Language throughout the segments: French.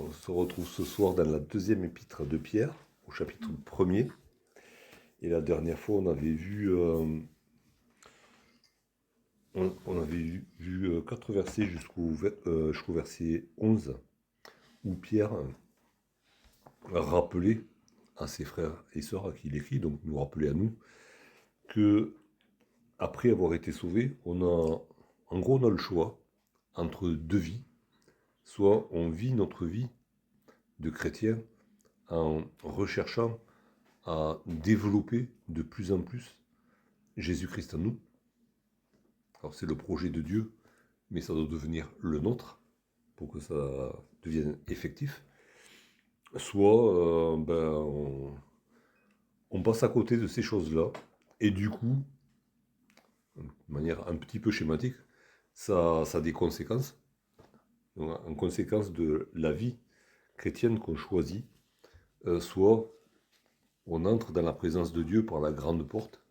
On se retrouve ce soir dans la deuxième épître de Pierre, au chapitre 1er. Et la dernière fois, on avait vu, on avait vu 4 versets jusqu'au verset 11, où Pierre rappelait à ses frères et sœurs à qui il écrit, donc nous rappelait à nous, que après avoir été sauvés, en gros, on a le choix entre deux vies. Soit on vit notre vie de chrétien en recherchant à développer de plus en plus Jésus-Christ en nous. Alors c'est le projet de Dieu, mais ça doit devenir le nôtre pour que ça devienne effectif. Soit on passe à côté de ces choses-là, et du coup, de manière un petit peu schématique, ça a des conséquences. Donc, en conséquence de la vie chrétienne qu'on choisit, soit on entre dans la présence de Dieu par la grande porte,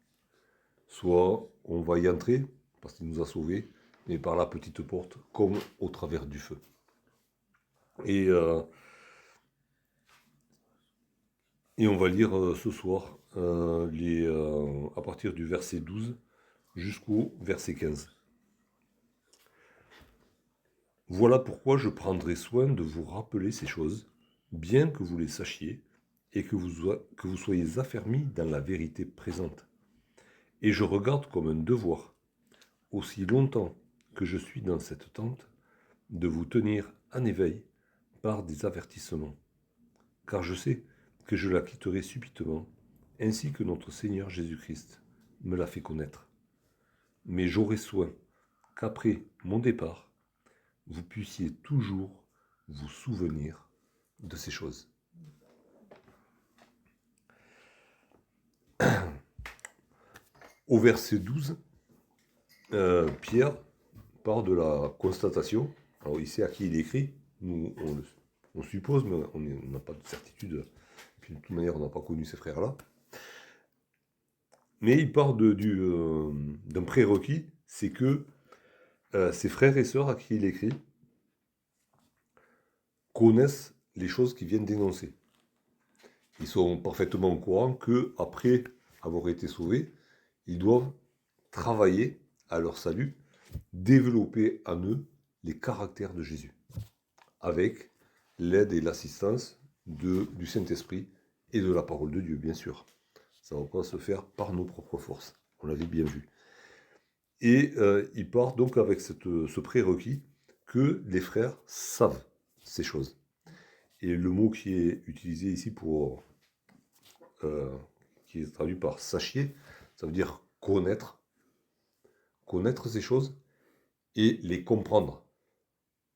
soit on va y entrer, parce qu'il nous a sauvés, mais par la petite porte, comme au travers du feu. Et on va lire ce soir à partir du verset 12 jusqu'au verset 15. Voilà pourquoi je prendrai soin de vous rappeler ces choses, bien que vous les sachiez, et que vous soyez affermis dans la vérité présente. Et je regarde comme un devoir, aussi longtemps que je suis dans cette tente, de vous tenir en éveil par des avertissements. Car je sais que je la quitterai subitement, ainsi que notre Seigneur Jésus-Christ me l'a fait connaître. Mais j'aurai soin qu'après mon départ, vous puissiez toujours vous souvenir de ces choses. Au verset 12, Pierre part de la constatation. Alors il sait à qui il écrit, nous on suppose, mais on n'a pas de certitude. Puis de toute manière, on n'a pas connu ces frères-là. Mais il part d'un prérequis, c'est que ses frères et sœurs à qui il écrit connaissent les choses qu'ils viennent d'énoncer. Ils sont parfaitement au courant qu'après avoir été sauvés, ils doivent travailler à leur salut, développer en eux les caractères de Jésus, avec l'aide et l'assistance du Saint-Esprit et de la parole de Dieu, bien sûr. Ça ne va pas se faire par nos propres forces, on l'avait bien vu. Et il part donc avec ce prérequis que les frères savent ces choses. Et le mot qui est utilisé ici qui est traduit par sachier, ça veut dire connaître ces choses et les comprendre.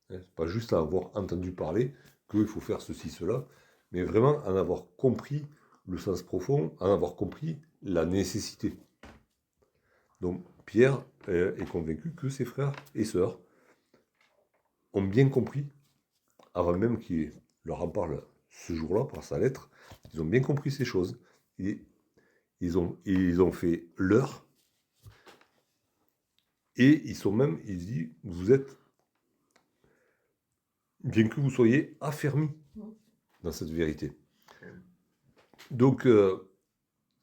C'est pas juste à avoir entendu parler qu'il faut faire ceci, cela, mais vraiment en avoir compris le sens profond, en avoir compris la nécessité. Donc Pierre est convaincu que ses frères et sœurs ont bien compris, avant même qu'il leur en parle ce jour-là par sa lettre, ils ont bien compris ces choses. Et ils ont fait leur. Et ils disent, vous êtes, bien que vous soyez affermis dans cette vérité. Donc,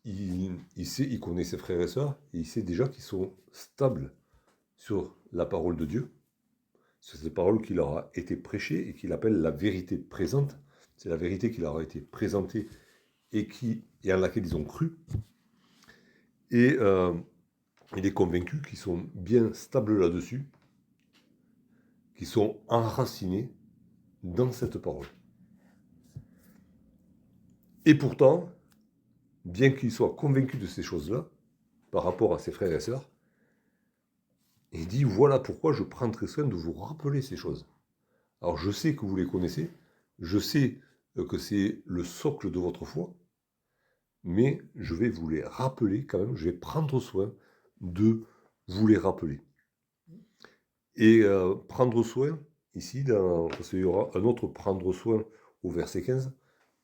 il connaît ses frères et sœurs, et il sait déjà qu'ils sont stables sur la parole de Dieu, sur cette parole qui leur a été prêchée et qu'il appelle la vérité présente. C'est la vérité qui leur a été présentée et en laquelle ils ont cru. Et il est convaincu qu'ils sont bien stables là-dessus, qu'ils sont enracinés dans cette parole. Et pourtant, bien qu'il soit convaincu de ces choses-là, par rapport à ses frères et sœurs, il dit, voilà pourquoi je prendrai soin de vous rappeler ces choses. Alors je sais que vous les connaissez, je sais que c'est le socle de votre foi, mais je vais vous les rappeler quand même, je vais prendre soin de vous les rappeler. Et prendre soin, ici, parce qu'il y aura un autre prendre soin au verset 15,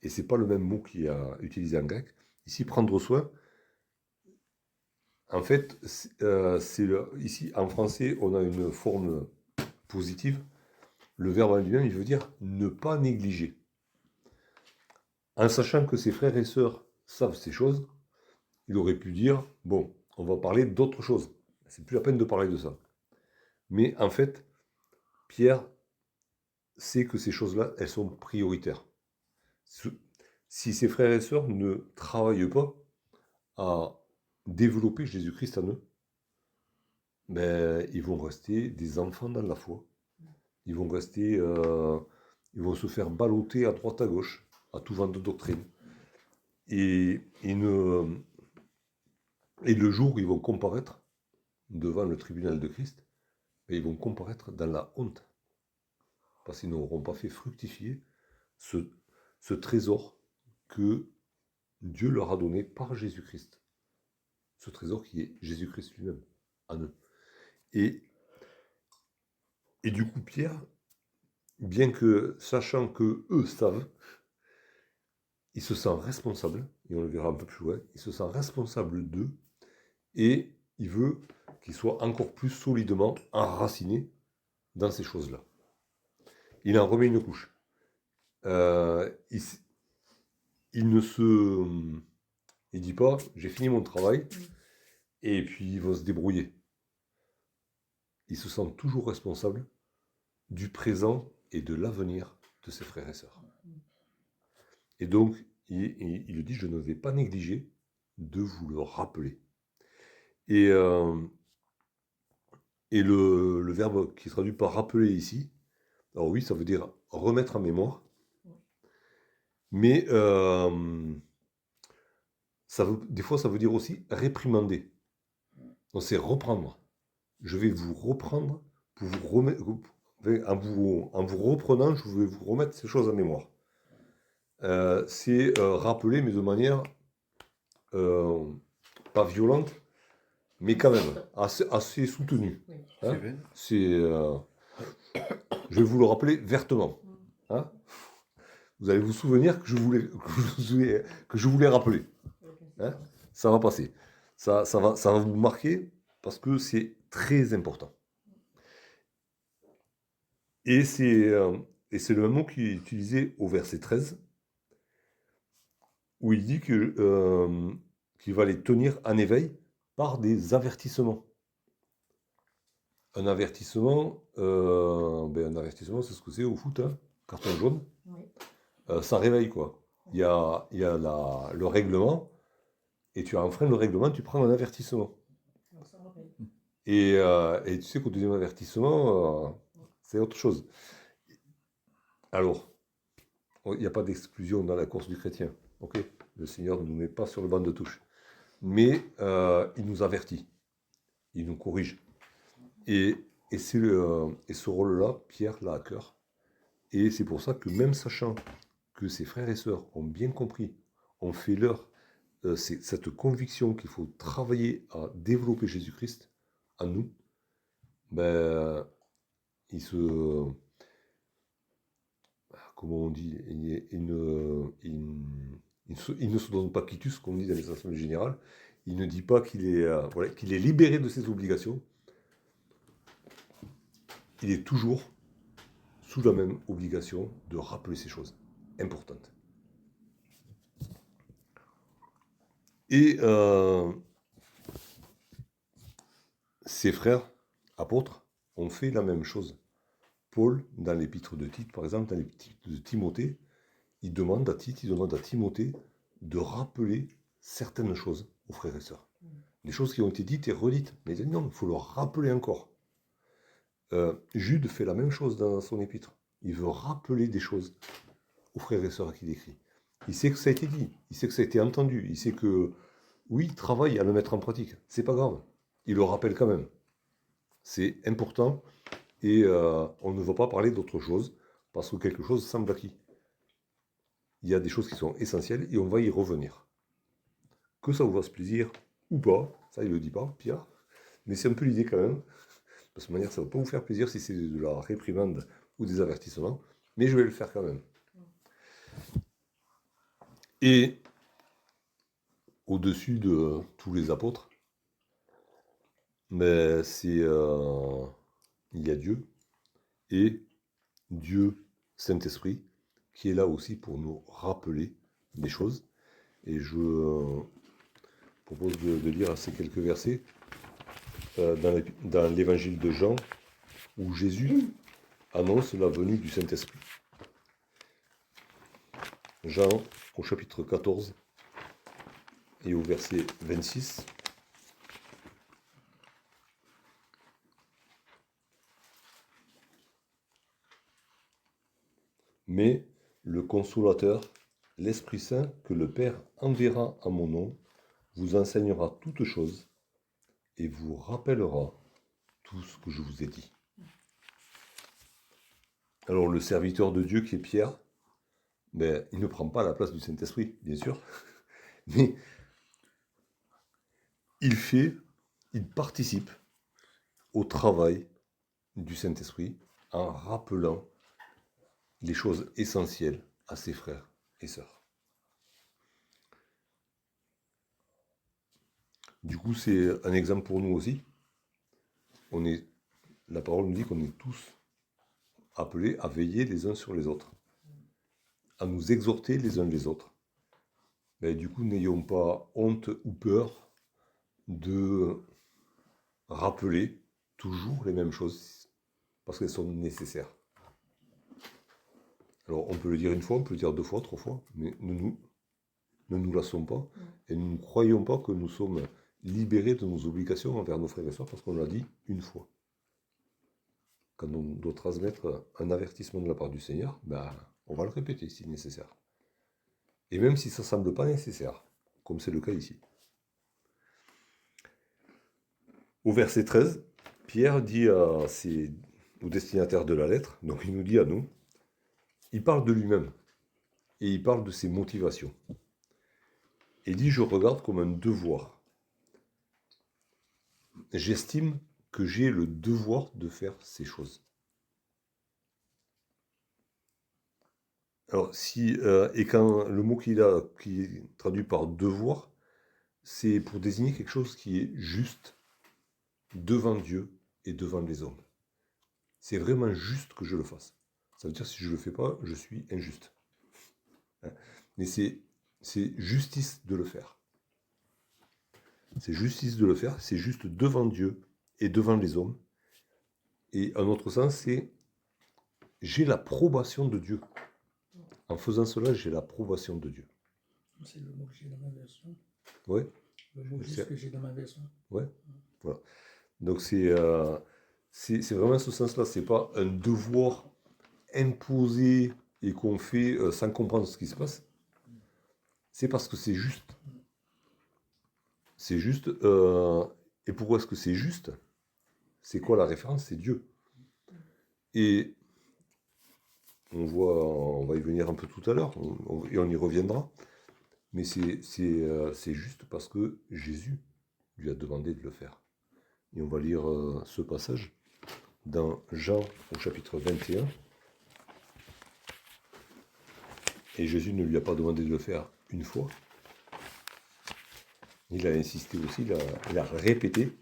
et c'est pas le même mot qui est utilisé en grec. Ici, prendre soin, en fait, ici en français, on a une forme positive le verbe en lui-même, il veut dire ne pas négliger. En sachant que ses frères et sœurs savent ces choses, il aurait pu dire, bon, on va parler d'autre chose. C'est plus la peine de parler de ça. Mais en fait, Pierre sait que ces choses-là, elles sont prioritaires. Si ses frères et sœurs ne travaillent pas à développer Jésus-Christ en eux, ben, ils vont rester des enfants dans la foi. Ils vont rester, ils vont se faire balloter à droite à gauche, à tout vent de doctrine. Et le jour où ils vont comparaître devant le tribunal de Christ, ben, ils vont comparaître dans la honte. Parce qu'ils n'auront pas fait fructifier ce trésor que Dieu leur a donné par Jésus-Christ. Ce trésor qui est Jésus-Christ lui-même, en eux. Et du coup, Pierre, bien que sachant que eux savent, il se sent responsable, et on le verra un peu plus loin, il se sent responsable d'eux, et il veut qu'ils soient encore plus solidement enracinés dans ces choses-là. Il en remet une couche. Il ne se... Il dit pas, j'ai fini mon travail, et puis il va se débrouiller. Il se sent toujours responsable du présent et de l'avenir de ses frères et sœurs. Et donc, il le dit, je ne vais pas négliger de vous le rappeler. Et le verbe qui est traduit par rappeler ici, alors oui, ça veut dire remettre en mémoire, mais des fois ça veut dire aussi réprimander. Donc c'est reprendre. Je vais vous reprendre pour vous remettre, en vous reprenant, je vais vous remettre ces choses en mémoire. C'est rappeler, mais de manière pas violente, mais quand même assez soutenue. Hein, je vais vous le rappeler vertement. Hein, vous allez vous souvenir que je voulais rappeler. Hein, ça va passer. Ça va vous marquer parce que c'est très important. Et c'est le même mot qui est utilisé au verset 13, où il dit qu'il va les tenir en éveil par des avertissements. Un avertissement, c'est ce que c'est au foot, hein, carton jaune. Oui. Ça réveille, quoi. Il y a le règlement, et tu enfreins le règlement, tu prends un avertissement. Et tu sais qu'au deuxième avertissement, c'est autre chose. Alors, il n'y a pas d'exclusion dans la course du chrétien. Okay, le Seigneur ne nous met pas sur le banc de touche. Mais il nous avertit. Il nous corrige. Et ce rôle-là, Pierre l'a à cœur. Et c'est pour ça que même sachant que ses frères et sœurs ont bien compris, ont fait leur cette conviction qu'il faut travailler à développer Jésus-Christ en nous, ben, comment on dit, il ne se donne pas quitus, comme on dit dans les assemblées générales. Il ne dit pas qu'il est libéré de ses obligations. Il est toujours sous la même obligation de rappeler ces choses importantes. Et ses frères apôtres ont fait la même chose. Paul, dans l'épître de Tite, par exemple, dans l'épître de Timothée, il demande à Timothée de rappeler certaines choses aux frères et sœurs. Les choses qui ont été dites et redites. Mais non, il faut leur rappeler encore. Jude fait la même chose dans son épître. Il veut rappeler des choses aux frères et sœurs qu'il écrit. Il sait que ça a été dit, il sait que ça a été entendu, il sait que, oui, il travaille à le mettre en pratique. C'est pas grave. Il le rappelle quand même. C'est important et on ne va pas parler d'autre chose parce que quelque chose semble acquis. Il y a des choses qui sont essentielles et on va y revenir. Que ça vous fasse plaisir ou pas, ça il ne le dit pas, Pierre, mais c'est un peu l'idée quand même. De toute manière, ça ne va pas vous faire plaisir si c'est de la réprimande ou des avertissements, mais je vais le faire quand même. Et au-dessus de tous les apôtres, mais il y a Dieu et Dieu, Saint-Esprit, qui est là aussi pour nous rappeler des choses. Et je propose de lire ces quelques versets dans l'évangile de Jean, où Jésus annonce la venue du Saint-Esprit. Jean au chapitre 14 et au verset 26. Mais le Consolateur, l'Esprit Saint, que le Père enverra en mon nom, vous enseignera toutes choses et vous rappellera tout ce que je vous ai dit. Alors le serviteur de Dieu qui est Pierre, il ne prend pas la place du Saint-Esprit, bien sûr, mais il participe au travail du Saint-Esprit en rappelant les choses essentielles à ses frères et sœurs. Du coup, c'est un exemple pour nous aussi. La parole nous dit qu'on est tous appelés à veiller les uns sur les autres, à nous exhorter les uns les autres. Du coup, n'ayons pas honte ou peur de rappeler toujours les mêmes choses, parce qu'elles sont nécessaires. Alors, on peut le dire une fois, on peut le dire 2 fois, 3 fois, mais ne nous lassons pas, et nous ne croyons pas que nous sommes libérés de nos obligations envers nos frères et sœurs, parce qu'on l'a dit une fois. Quand on doit transmettre un avertissement de la part du Seigneur, on va le répéter si nécessaire. Et même si ça ne semble pas nécessaire, comme c'est le cas ici. Au verset 13, Pierre dit au destinataire de la lettre, donc il nous dit à nous, il parle de lui-même, et il parle de ses motivations. Et il dit, je regarde comme un devoir. J'estime que j'ai le devoir de faire ces choses. Alors, quand le mot qu'il a, qui est traduit par devoir, c'est pour désigner quelque chose qui est juste devant Dieu et devant les hommes. C'est vraiment juste que je le fasse. Ça veut dire que si je ne le fais pas, je suis injuste. Mais c'est justice de le faire. C'est justice de le faire, c'est juste devant Dieu et devant les hommes. Et un autre sens, c'est j'ai l'approbation de Dieu. En faisant cela, j'ai l'approbation de Dieu. C'est le mot que j'ai dans ma version. Oui. Le mot juste que j'ai dans ma version. Oui, voilà. Donc c'est vraiment ce sens-là. C'est pas un devoir imposé et qu'on fait sans comprendre ce qui se passe. C'est parce que c'est juste. C'est juste. Et pourquoi est-ce que c'est juste? C'est quoi la référence? C'est Dieu. Et on va y venir un peu tout à l'heure, et on y reviendra. Mais c'est juste parce que Jésus lui a demandé de le faire. Et on va lire ce passage dans Jean au chapitre 21. Et Jésus ne lui a pas demandé de le faire une fois. Il a insisté aussi, il a répété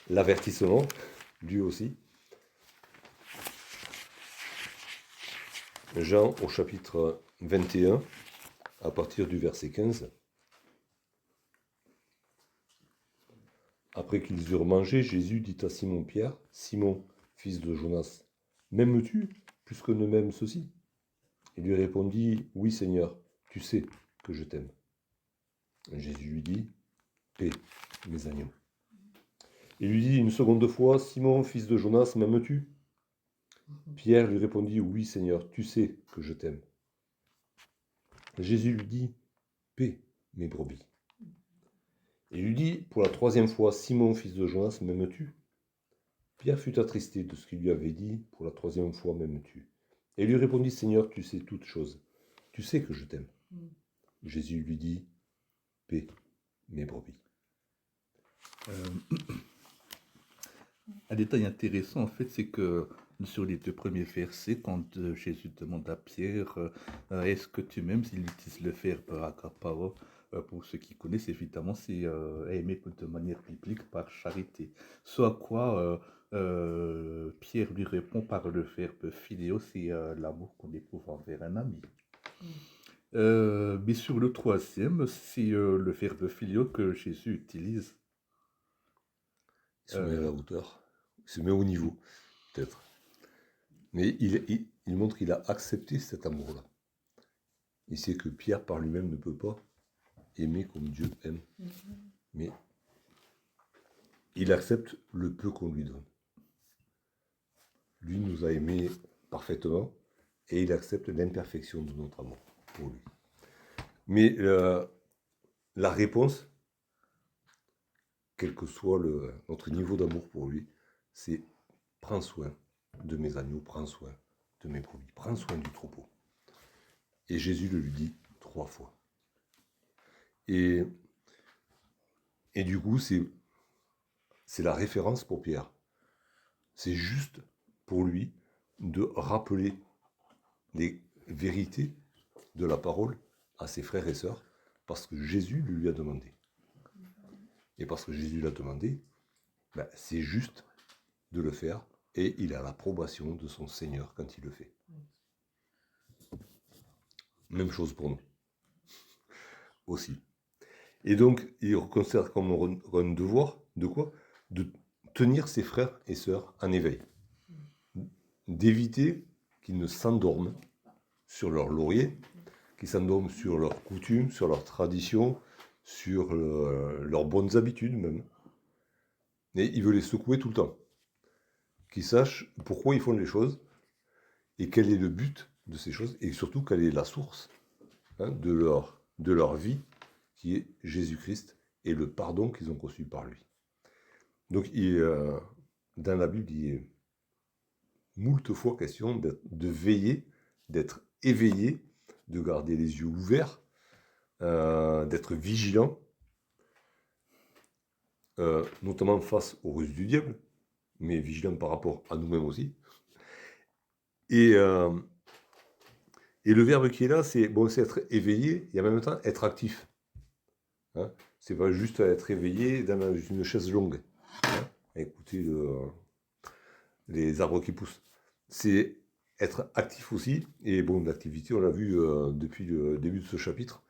l'avertissement, lui aussi. Jean au chapitre 21, à partir du verset 15. Après qu'ils eurent mangé, Jésus dit à Simon-Pierre, « Simon, fils de Jonas, m'aimes-tu plus que ne m'aiment ceux-ci » Il lui répondit, « Oui, Seigneur, tu sais que je t'aime. » Jésus lui dit, « Paix, mes agneaux. » Il lui dit une seconde fois, « Simon, fils de Jonas, m'aimes-tu » Pierre lui répondit, « Oui, Seigneur, tu sais que je t'aime. » Jésus lui dit, « Paix, mes brebis. » Il lui dit pour la 3e fois, « Simon, fils de Jonas, m'aimes-tu » Pierre fut attristé de ce qu'il lui avait dit pour la 3e fois, « M'aimes-tu » Et il lui répondit, « Seigneur, tu sais toutes choses. Tu sais que je t'aime. » Jésus lui dit, « Paix, mes brebis. » Un détail intéressant, en fait, c'est que sur les 2 premiers versets, quand Jésus demande à Pierre, est-ce que tu m'aimes, il utilise le verbe agapao, pour ceux qui connaissent, évidemment, c'est aimer de manière biblique par charité. Ce à quoi Pierre lui répond par le verbe philéo, c'est l'amour qu'on éprouve envers un ami. Mais sur le troisième, c'est le verbe philéo que Jésus utilise. Il se met à la hauteur, il se met au niveau, peut-être. Mais il montre qu'il a accepté cet amour-là. Il sait que Pierre, par lui-même, ne peut pas aimer comme Dieu aime. Mais il accepte le peu qu'on lui donne. Lui nous a aimés parfaitement et il accepte l'imperfection de notre amour pour lui. Mais la réponse, quel que soit notre niveau d'amour pour lui, c'est prends soin de mes agneaux, prends soin de mes brebis, prends soin du troupeau. Et Jésus le lui dit 3 fois. Et du coup, c'est la référence pour Pierre. C'est juste pour lui de rappeler les vérités de la parole à ses frères et sœurs, parce que Jésus le lui a demandé. Et parce que Jésus l'a demandé, c'est juste de le faire, et il a l'approbation de son Seigneur quand il le fait. Même chose pour nous. Aussi. Et donc, il considère comme un devoir, de quoi ? De tenir ses frères et sœurs en éveil. D'éviter qu'ils ne s'endorment sur leur laurier, qu'ils s'endorment sur leurs coutumes, sur leurs traditions, sur leurs bonnes habitudes même. Et il veut les secouer tout le temps. Qu'ils sachent pourquoi ils font les choses et quel est le but de ces choses et surtout quelle est la source de leur vie qui est Jésus-Christ et le pardon qu'ils ont reçu par lui. Donc dans la Bible, il est moult fois question de veiller, d'être éveillé, de garder les yeux ouverts, d'être vigilant, notamment face aux ruses du diable, mais vigilant par rapport à nous-mêmes aussi. Et le verbe qui est là, c'est être éveillé et en même temps être actif. C'est pas juste être éveillé dans une chaise longue, à écouter les arbres qui poussent. C'est être actif aussi, et l'activité, on l'a vu depuis le début de ce chapitre,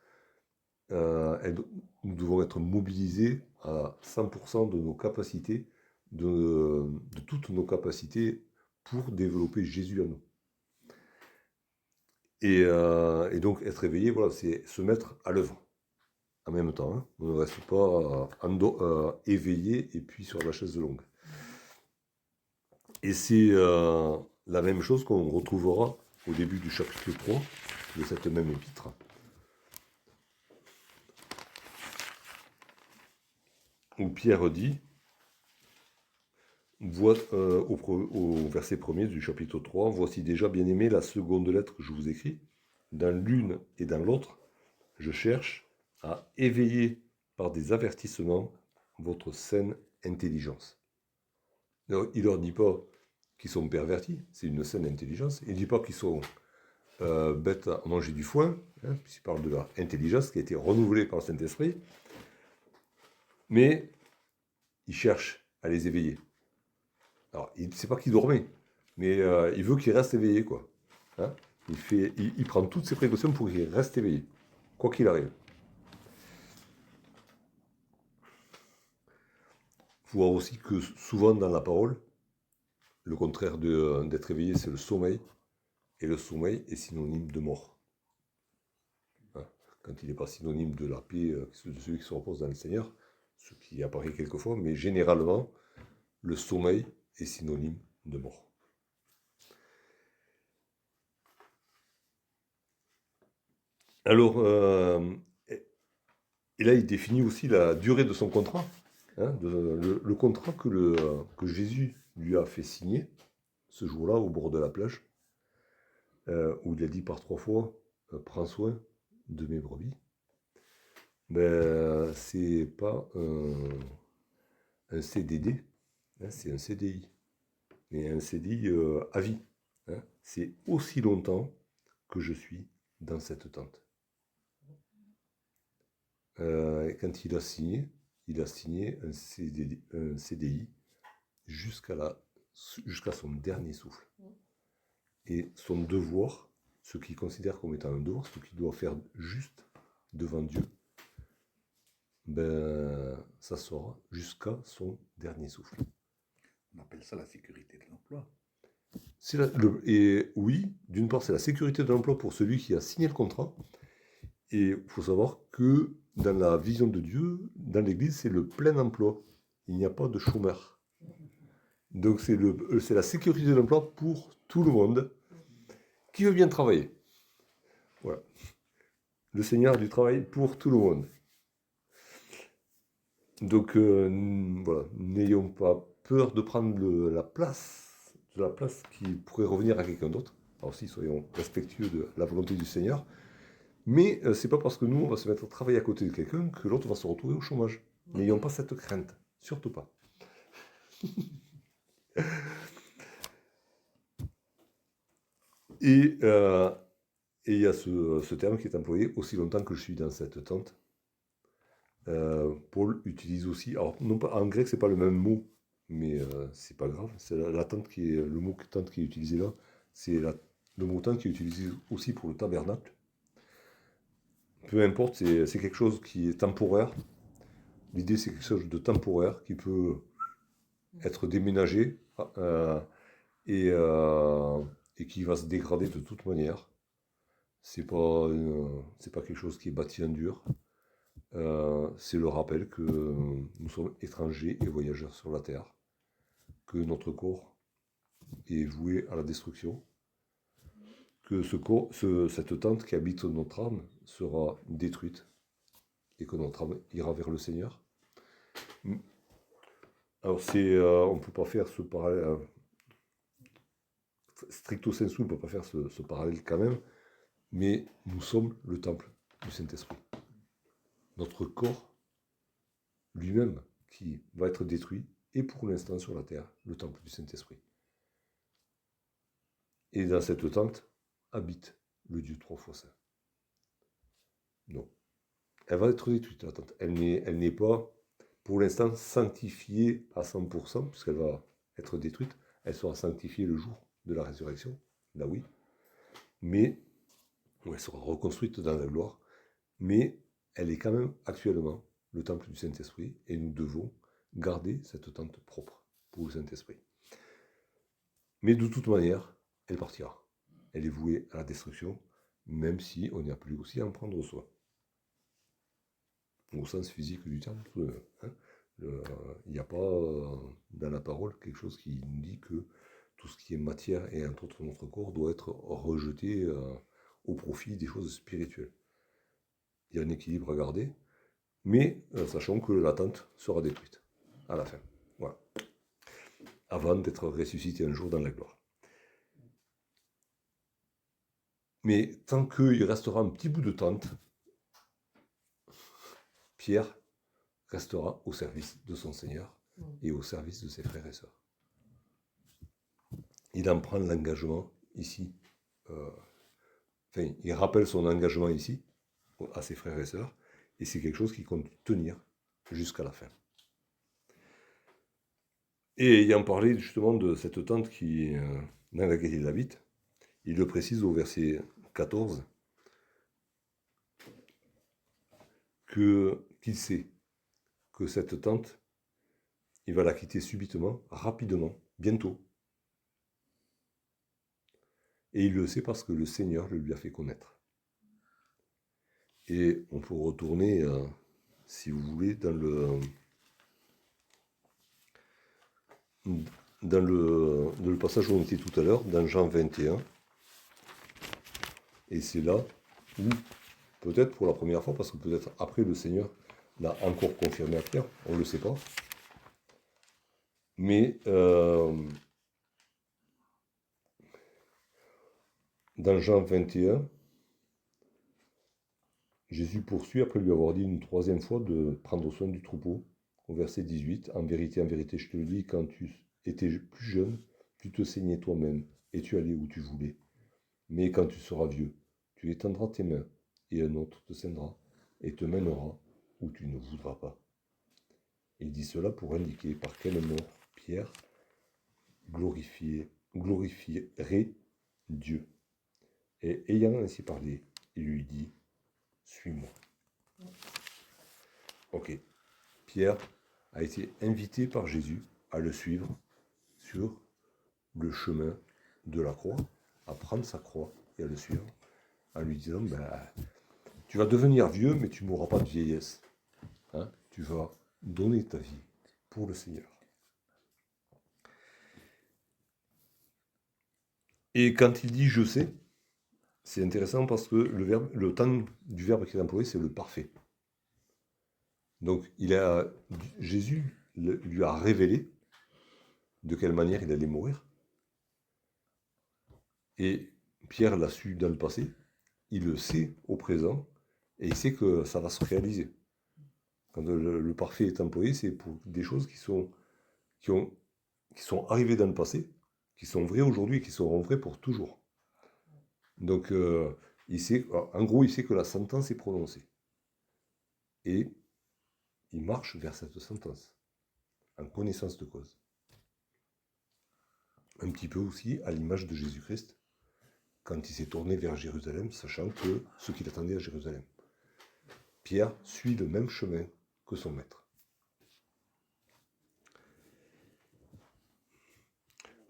nous devons être mobilisés à 100% de nos capacités, de toutes nos capacités pour développer Jésus à nous. Et donc être éveillé, c'est se mettre à l'œuvre en même temps. On ne reste pas éveillé et puis sur la chaise longue. Et c'est la même chose qu'on retrouvera au début du chapitre 3 de cette même épître. Où Pierre dit, au verset 1er du chapitre 3, « Voici déjà, bien-aimés, la seconde lettre que je vous écris. Dans l'une et dans l'autre, je cherche à éveiller par des avertissements votre saine intelligence. » Alors, il ne leur dit pas qu'ils sont pervertis, c'est une saine intelligence. Il ne dit pas qu'ils sont bêtes à manger du foin, puisqu'il parle de leur intelligence qui a été renouvelée par le Saint-Esprit. Mais il cherche à les éveiller. Alors, il ne sait pas qu'ils dormaient, mais il veut qu'ils restent éveillés, quoi. Il prend toutes ses précautions pour qu'ils restent éveillés, quoi qu'il arrive. Il faut voir aussi que souvent dans la parole, le contraire d'être éveillé, c'est le sommeil. Et le sommeil est synonyme de mort. Quand il n'est pas synonyme de la paix, de celui qui se repose dans le Seigneur, ce qui apparaît quelquefois, mais généralement, le sommeil est synonyme de mort. Alors, et là, il définit aussi la durée de son contrat, le contrat que Jésus lui a fait signer ce jour-là au bord de la plage, où il a dit par 3 fois « Prends soin de mes brebis ». C'est pas un CDD, c'est un CDI, mais un CDI à vie. C'est aussi longtemps que je suis dans cette tente. quand il a signé un CDI jusqu'à son dernier souffle. Et son devoir, ce qu'il considère comme étant un devoir, ce qu'il doit faire juste devant Dieu, ça sera jusqu'à son dernier souffle. On appelle ça la sécurité de l'emploi. Et oui, d'une part, c'est la sécurité de l'emploi pour celui qui a signé le contrat. Et il faut savoir que dans la vision de Dieu, dans l'Église, c'est le plein emploi. Il n'y a pas de chômeur. Donc c'est la sécurité de l'emploi pour tout le monde qui veut bien travailler. Voilà. Le Seigneur du travail pour tout le monde. Donc voilà, n'ayons pas peur de prendre la place qui pourrait revenir à quelqu'un d'autre. Alors aussi, soyons respectueux de la volonté du Seigneur. Mais c'est pas parce que nous, on va se mettre à travailler à côté de quelqu'un que l'autre va se retrouver au chômage. N'ayons pas cette crainte. Surtout pas. Et il y a ce terme qui est employé aussi longtemps que je suis dans cette tente. Paul utilise aussi, alors non pas, en grec c'est pas le même mot, mais c'est pas grave, c'est la tente le mot tente qui est utilisé là, c'est le mot tente qui est utilisé aussi pour le tabernacle. Peu importe, c'est quelque chose qui est temporaire. L'idée c'est quelque chose de temporaire qui peut être déménagé et qui va se dégrader de toute manière. C'est pas quelque chose qui est bâti en dur. C'est le rappel que nous sommes étrangers et voyageurs sur la terre, que notre corps est voué à la destruction, que cette tente qui habite notre âme sera détruite et que notre âme ira vers le Seigneur. Alors on ne peut pas faire ce parallèle, stricto sensu, on ne peut pas faire ce parallèle quand même, mais nous sommes le temple du Saint-Esprit. Notre corps lui-même qui va être détruit est pour l'instant sur la terre le temple du Saint-Esprit. Et dans cette tente habite le Dieu trois fois saint. Non. Elle va être détruite, la tente. Elle n'est pas, pour l'instant, sanctifiée à 100%, puisqu'elle va être détruite. Elle sera sanctifiée le jour de la résurrection, là oui. Mais, elle sera reconstruite dans la gloire. Mais elle est quand même actuellement le temple du Saint-Esprit, et nous devons garder cette tente propre pour le Saint-Esprit. Mais de toute manière, elle partira. Elle est vouée à la destruction, même si on n'y a plus aussi à en prendre soin. Au sens physique du terme, il n'y a pas dans la parole quelque chose qui nous dit que tout ce qui est matière et entre autres notre corps doit être rejeté au profit des choses spirituelles. Il y a un équilibre à garder, mais sachant que la tente sera détruite à la fin. Voilà. Avant d'être ressuscité un jour dans la gloire. Mais tant qu'il restera un petit bout de tente, Pierre restera au service de son Seigneur et au service de ses frères et sœurs. Il en prend l'engagement ici. Il rappelle son engagement ici à ses frères et sœurs, et c'est quelque chose qu'il compte tenir jusqu'à la fin. Et ayant parlé justement de cette tente dans laquelle il habite, il le précise au verset 14, qu'il sait que cette tente, il va la quitter subitement, rapidement, bientôt. Et il le sait parce que le Seigneur le lui a fait connaître. Et on peut retourner, si vous voulez, dans le passage où on était tout à l'heure, dans Jean 21. Et c'est là où, peut-être pour la première fois, parce que peut-être après le Seigneur l'a encore confirmé à Pierre, on ne le sait pas. Mais dans Jean 21, Jésus poursuit, après lui avoir dit une troisième fois de prendre soin du troupeau, au verset 18, en vérité, je te le dis, quand tu étais plus jeune, tu te saignais toi-même, et tu allais où tu voulais. Mais quand tu seras vieux, tu étendras tes mains, et un autre te saignera, et te mènera ou tu ne voudras pas. Il dit cela pour indiquer par quelle mort Pierre glorifierait Dieu. Et ayant ainsi parlé, il lui dit, suis-moi. Ok. Pierre a été invité par Jésus à le suivre sur le chemin de la croix, à prendre sa croix et à le suivre, en lui disant, tu vas devenir vieux, mais tu ne mourras pas de vieillesse. Hein? Tu vas donner ta vie pour le Seigneur. Et quand il dit je sais, c'est intéressant parce que le temps du verbe qui est employé, c'est le parfait. Donc Jésus lui a révélé de quelle manière il allait mourir. Et Pierre l'a su dans le passé, il le sait au présent, et il sait que ça va se réaliser. Quand le parfait est employé, c'est pour des choses qui sont arrivées dans le passé, qui sont vraies aujourd'hui et qui seront vraies pour toujours. Donc, en gros, il sait que la sentence est prononcée. Et il marche vers cette sentence, en connaissance de cause. Un petit peu aussi à l'image de Jésus-Christ, quand il s'est tourné vers Jérusalem, sachant que ce qu'il attendait à Jérusalem. Pierre suit le même chemin que son maître.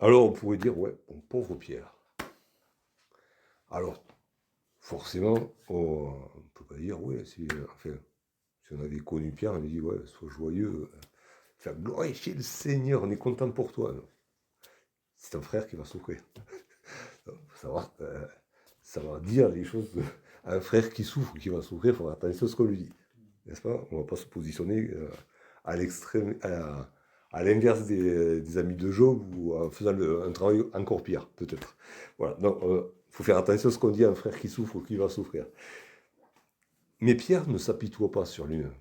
Alors on pourrait dire, ouais, bon, pauvre Pierre. Alors, forcément, on ne peut pas dire, ouais, si on avait connu Pierre, on lui dit, ouais, sois joyeux, faire glorifier le Seigneur, on est content pour toi. C'est un frère qui va souffrir. Ça va dire les choses à un frère qui souffre, qui va souffrir, il faut faire attention à ce qu'on lui dit. N'est-ce pas? On ne va pas se positionner à l'extrême, à l'inverse des amis de Job ou en faisant un travail encore pire, peut-être. Voilà. Donc, il faut faire attention à ce qu'on dit à un frère qui souffre ou qui va souffrir. Mais Pierre ne s'apitoie pas sur lui-même.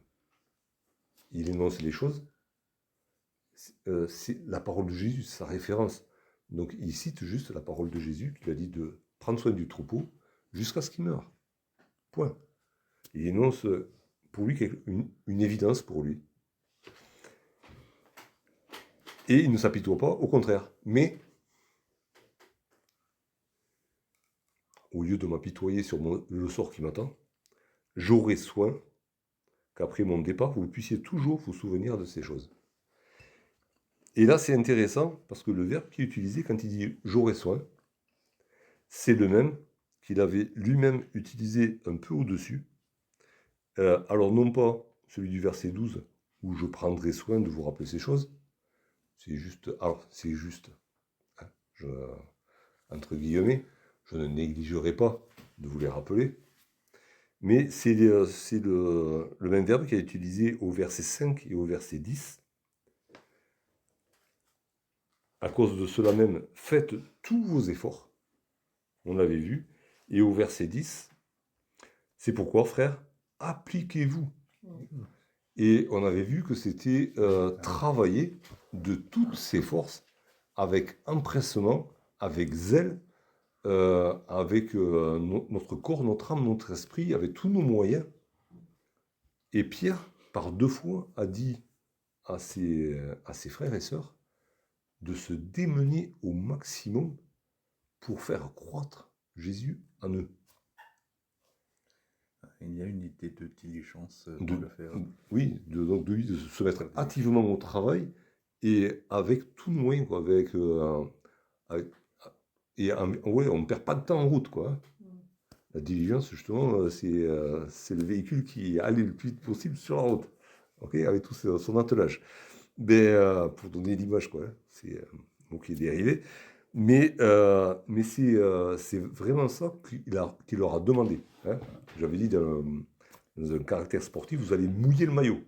Il énonce les choses. C'est la parole de Jésus, sa référence. Donc, il cite juste la parole de Jésus qui lui a dit de prendre soin du troupeau jusqu'à ce qu'il meure. Point. Il énonce pour lui une évidence pour lui. Et il ne s'apitoie pas, au contraire. Mais, au lieu de m'apitoyer sur le sort qui m'attend, j'aurai soin qu'après mon départ, vous puissiez toujours vous souvenir de ces choses. Et là, c'est intéressant, parce que le verbe qui est utilisé quand il dit « j'aurai soin », c'est le même qu'il avait lui-même utilisé un peu au-dessus. Alors, non pas celui du verset 12, où « je prendrai soin de vous rappeler ces choses », c'est juste, hein, entre guillemets, je ne négligerai pas de vous les rappeler, mais c'est le même verbe qui est utilisé au verset 5 et au verset 10. À cause de cela même, faites tous vos efforts. On l'avait vu. Et au verset 10, c'est pourquoi, frères, appliquez-vous. Et on avait vu que c'était travailler de toutes ses forces, avec empressement, avec zèle, avec notre corps, notre âme, notre esprit, avec tous nos moyens. Et Pierre, par 2 fois, a dit à ses frères et sœurs de se démener au maximum pour faire croître Jésus en eux. Il y a une idée de diligence de le faire. Oui, de se mettre activement au travail et avec tout le moyen, quoi, on ne perd pas de temps en route, quoi. La diligence, justement, c'est le véhicule qui allait le plus vite possible sur la route, okay, avec tout son attelage. Mais, pour donner l'image, quoi, c'est un mot qui est dérivé. Mais c'est vraiment ça qu'il leur a demandé. Hein. J'avais dit dans un caractère sportif, vous allez mouiller le maillot.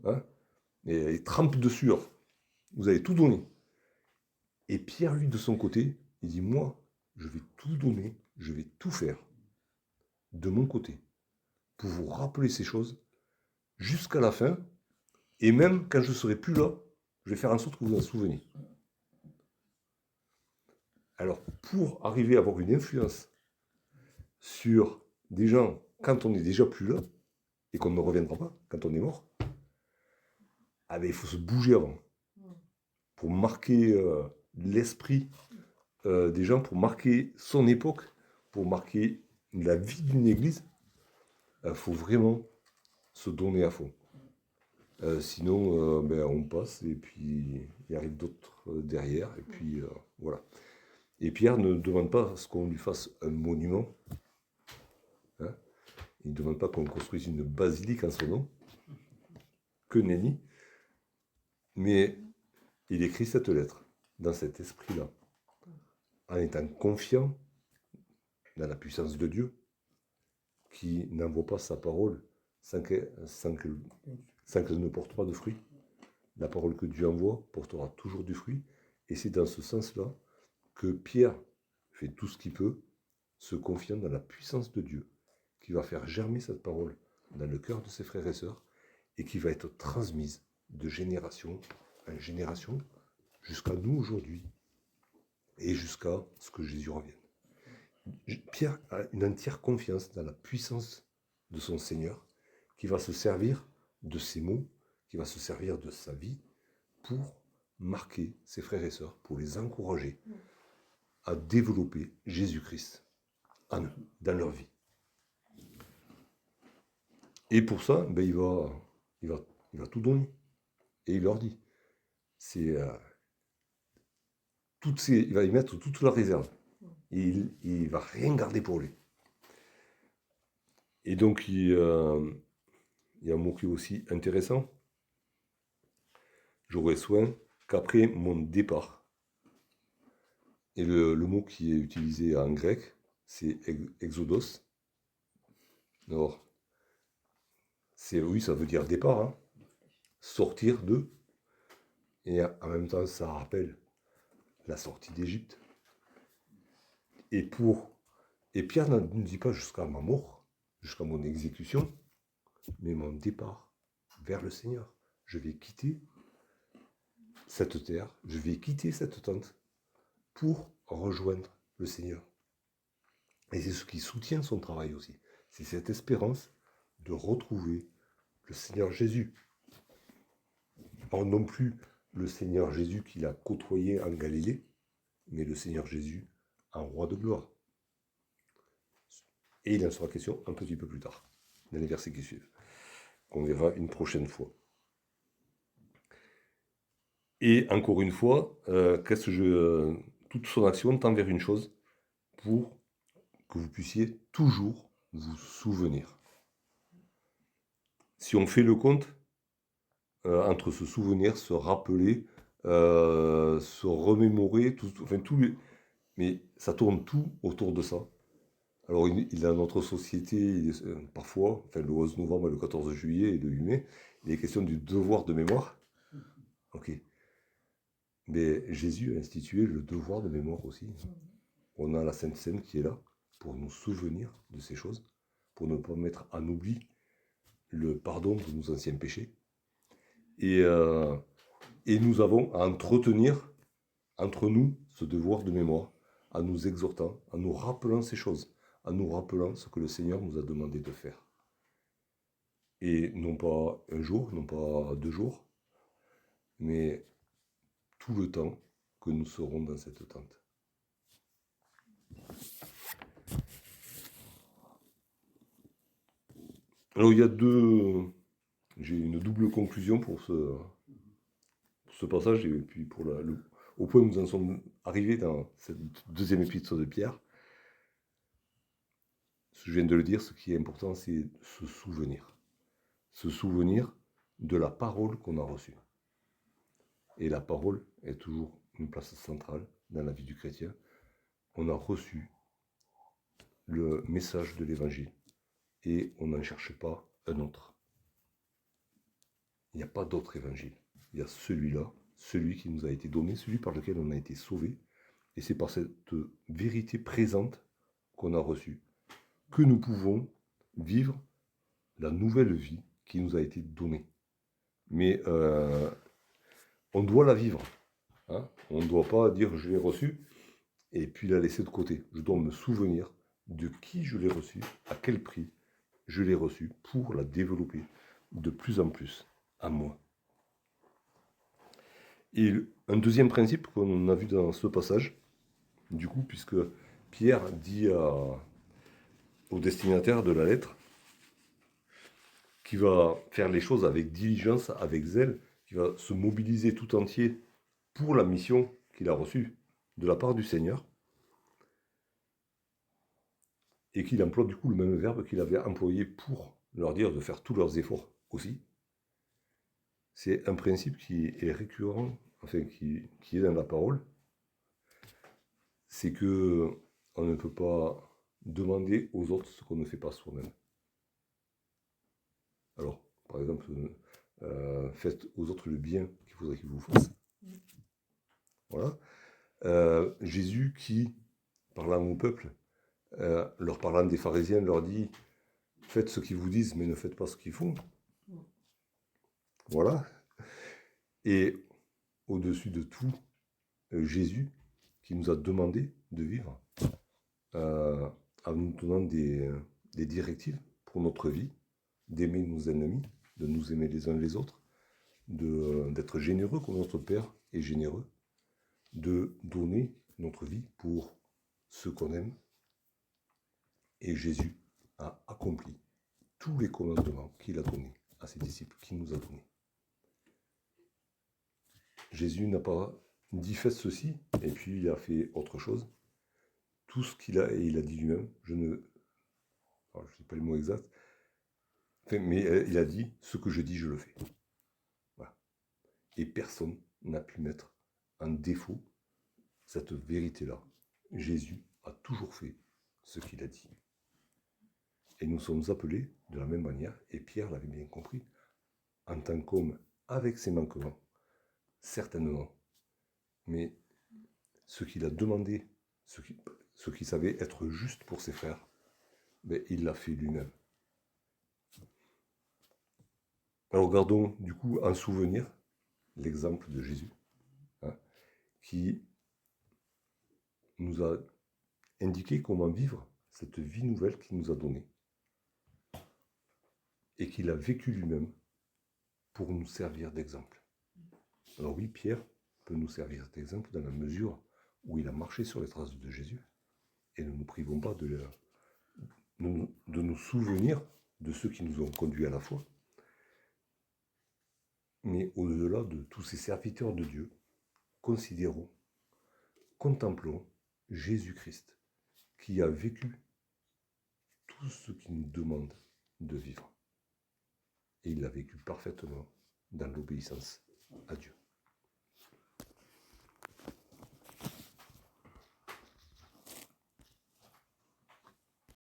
Hein, et trempe de sueur. Vous allez tout donner. Et Pierre, lui, de son côté, il dit, moi, je vais tout donner, je vais tout faire de mon côté pour vous rappeler ces choses jusqu'à la fin. Et même quand je ne serai plus là, je vais faire en sorte que vous en souveniez. Alors, pour arriver à avoir une influence sur des gens quand on n'est déjà plus là, et qu'on ne reviendra pas quand on est mort, ah ben, il faut se bouger avant. Pour marquer l'esprit des gens, pour marquer son époque, pour marquer la vie d'une église, il faut vraiment se donner à fond. Sinon, ben, on passe et puis il arrive d'autres derrière et puis voilà. Et Pierre ne demande pas à ce qu'on lui fasse un monument. Hein. Il ne demande pas qu'on construise une basilique en son nom. Que nenni. Mais il écrit cette lettre dans cet esprit-là, en étant confiant dans la puissance de Dieu, qui n'envoie pas sa parole sans qu'elle ne porte pas de fruit. La parole que Dieu envoie portera toujours du fruit. Et c'est dans ce sens-là que Pierre fait tout ce qu'il peut, se confiant dans la puissance de Dieu, qui va faire germer cette parole dans le cœur de ses frères et sœurs, et qui va être transmise de génération en génération, jusqu'à nous aujourd'hui, et jusqu'à ce que Jésus revienne. Pierre a une entière confiance dans la puissance de son Seigneur, qui va se servir de ses mots, qui va se servir de sa vie, pour marquer ses frères et sœurs, pour les encourager à développer Jésus-Christ en eux, dans leur vie. Et pour ça, ben, il va tout donner. Et il leur dit, il va y mettre toute la réserve. Il ne va rien garder pour lui. Et donc, il y a un mot qui est aussi intéressant. J'aurai soin qu'après mon départ, et le mot qui est utilisé en grec, c'est exodos. Alors, oui, ça veut dire départ, hein. Sortir de, et en même temps, ça rappelle la sortie d'Égypte. Et Pierre ne nous dit pas jusqu'à ma mort, jusqu'à mon exécution, mais mon départ vers le Seigneur. Je vais quitter cette terre, je vais quitter cette tente pour rejoindre le Seigneur. Et c'est ce qui soutient son travail aussi. C'est cette espérance de retrouver le Seigneur Jésus. Alors non plus le Seigneur Jésus qu'il a côtoyé en Galilée, mais le Seigneur Jésus en roi de gloire. Et il en sera question un petit peu plus tard, dans les versets qui suivent, qu'on verra une prochaine fois. Et encore une fois, toute son action tend vers une chose, pour que vous puissiez toujours vous souvenir. Si on fait le compte, entre se souvenir, se rappeler, se remémorer, mais ça tourne tout autour de ça. Alors, dans notre société, parfois, le 11 novembre et le 14 juillet et le 8 mai, il est question du devoir de mémoire. Ok. Mais Jésus a institué le devoir de mémoire aussi. On a la Sainte Seine qui est là pour nous souvenir de ces choses, pour ne pas mettre en oubli le pardon de nos anciens péchés. Et nous avons à entretenir entre nous ce devoir de mémoire, en nous exhortant, en nous rappelant ces choses, en nous rappelant ce que le Seigneur nous a demandé de faire. Et non pas un jour, non pas 2 jours, mais tout le temps que nous serons dans cette tente. Alors j'ai une double conclusion pour ce passage, et puis au point où nous en sommes arrivés dans cette deuxième épître de Pierre. Je viens de le dire, ce qui est important, c'est se souvenir. Se souvenir de la parole qu'on a reçue. Et la parole est toujours une place centrale dans la vie du chrétien. On a reçu le message de l'évangile et on n'en cherche pas un autre. Il n'y a pas d'autre évangile. Il y a celui-là, celui qui nous a été donné, celui par lequel on a été sauvé. Et c'est par cette vérité présente qu'on a reçue que nous pouvons vivre la nouvelle vie qui nous a été donnée. Mais on doit la vivre. Hein. On ne doit pas dire je l'ai reçu et puis la laisser de côté. Je dois me souvenir de qui je l'ai reçu, à quel prix, je l'ai reçue pour la développer de plus en plus à moi. Et un deuxième principe qu'on a vu dans ce passage, du coup, puisque Pierre dit au destinataire de la lettre qu'il va faire les choses avec diligence, avec zèle, qu'il va se mobiliser tout entier pour la mission qu'il a reçue de la part du Seigneur, et qu'il emploie du coup le même verbe qu'il avait employé pour leur dire de faire tous leurs efforts aussi. C'est un principe qui est récurrent, enfin qui est dans la parole, c'est que on ne peut pas demander aux autres ce qu'on ne fait pas soi-même. Alors, par exemple, faites aux autres le bien qu'il faudrait qu'ils vous fassent. Voilà. Jésus qui, parlant au peuple, leur parlant des pharisiens, leur dit « Faites ce qu'ils vous disent, mais ne faites pas ce qu'ils font. » Voilà. Et au-dessus de tout, Jésus qui nous a demandé de vivre en nous donnant des directives pour notre vie, d'aimer nos ennemis, de nous aimer les uns les autres, d'être généreux comme notre Père est généreux, de donner notre vie pour ceux qu'on aime. Et Jésus a accompli tous les commandements qu'il a donnés à ses disciples, qu'il nous a donnés. Jésus n'a pas dit faites ceci, et puis il a fait autre chose. Tout ce qu'il a, et il a dit lui-même, je ne sais pas le mot exact, mais il a dit ce que je dis, je le fais. Voilà. Et personne n'a pu mettre en défaut cette vérité-là. Jésus a toujours fait ce qu'il a dit. Et nous sommes appelés de la même manière, et Pierre l'avait bien compris, en tant qu'homme avec ses manquements, certainement. Mais ce qu'il a demandé, ce qu'il savait être juste pour ses frères, ben, il l'a fait lui-même. Alors gardons du coup en souvenir l'exemple de Jésus, hein, qui nous a indiqué comment vivre cette vie nouvelle qu'il nous a donnée et qu'il a vécu lui-même pour nous servir d'exemple. Alors oui, Pierre peut nous servir d'exemple dans la mesure où il a marché sur les traces de Jésus, et ne nous privons pas de nous souvenir de ceux qui nous ont conduits à la foi. Mais au-delà de tous ces serviteurs de Dieu, considérons, contemplons Jésus-Christ, qui a vécu tout ce qu'il nous demande de vivre. Et il l'a vécu parfaitement dans l'obéissance à Dieu.